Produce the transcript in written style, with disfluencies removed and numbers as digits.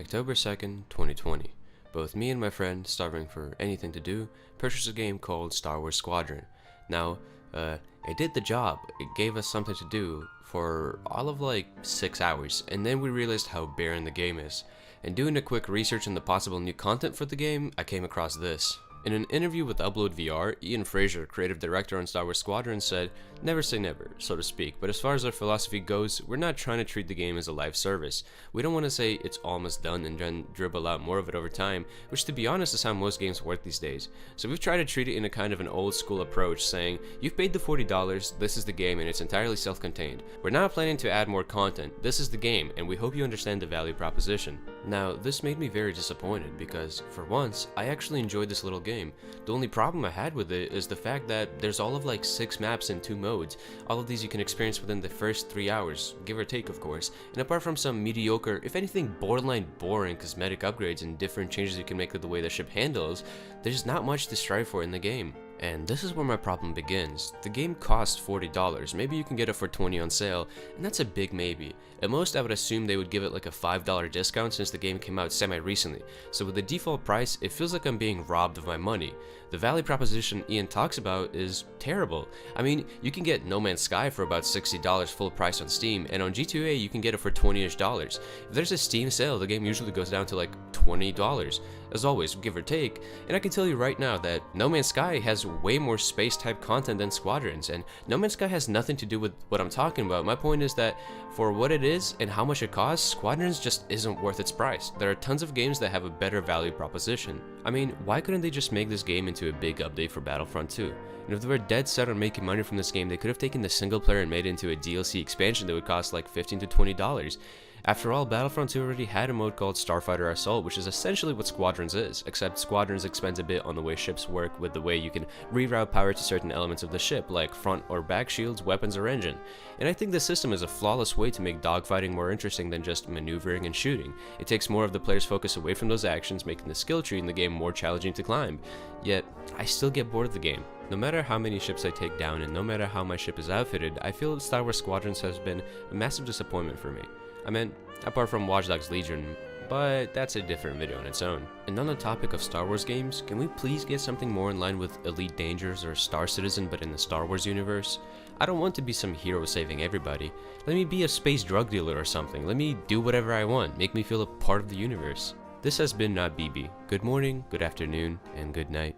October 2nd, 2020. Both me and my friend, starving for anything to do, purchased a game called Star Wars Squadron. Now, it did the job. It gave us something to do for all of like 6 hours, and then we realized how barren the game is. And doing a quick research on the possible new content for the game, I came across this. In an interview with Upload VR, Ian Fraser, creative director on Star Wars Squadron, said, "Never say never, so to speak, but as far as our philosophy goes, we're not trying to treat the game as a live service. We don't want to say it's almost done and then dribble out more of it over time, which to be honest is how most games work these days. So we've tried to treat it in a kind of an old school approach, saying, you've paid the $40, this is the game and it's entirely self-contained. We're not planning to add more content, this is the game, and we hope you understand the value proposition." Now, this made me very disappointed because, for once, I actually enjoyed this little game. The only problem I had with it is the fact that there's all of like 6 maps in 2 modes. All of these you can experience within the first 3 hours, give or take of course, and apart from some mediocre, if anything borderline boring cosmetic upgrades and different changes you can make to the way the ship handles, there's not much to strive for in the game. And this is where my problem begins. The game costs $40, maybe you can get it for $20 on sale, and that's a big maybe. At most I would assume they would give it like a $5 discount since the game came out semi-recently, so with the default price it feels like I'm being robbed of my money. The value proposition Ian talks about is terrible. I mean, you can get No Man's Sky for about $60 full price on Steam, and on G2A you can get it for $20ish. If there's a Steam sale, the game usually goes down to like $20, as always, give or take, and I can tell you right now that No Man's Sky has way more space type content than Squadrons, and No Man's Sky has nothing to do with what I'm talking about. My point is that for what it is and how much it costs, Squadrons just isn't worth its price. There are tons of games that have a better value proposition. I mean, why couldn't they just make this game into a big update for Battlefront 2? And if they were dead set on making money from this game, they could have taken the single player and made it into a DLC expansion that would cost like $15 to $20. After all, Battlefront 2 already had a mode called Starfighter Assault, which is essentially what Squadrons is, except Squadrons expands a bit on the way ships work with the way you can reroute power to certain elements of the ship, like front or back shields, weapons, or engine. And I think this system is a flawless way to make dogfighting more interesting than just maneuvering and shooting. It takes more of the player's focus away from those actions, making the skill tree in the game more challenging to climb. Yet, I still get bored of the game. No matter how many ships I take down and no matter how my ship is outfitted, I feel that Star Wars Squadrons has been a massive disappointment for me. I mean, apart from Watch Dogs Legion, but that's a different video on its own. And on the topic of Star Wars games, can we please get something more in line with Elite Dangerous or Star Citizen but in the Star Wars universe? I don't want to be some hero saving everybody. Let me be a space drug dealer or something. Let me do whatever I want. Make me feel a part of the universe. This has been Not BB. Good morning, good afternoon, and good night.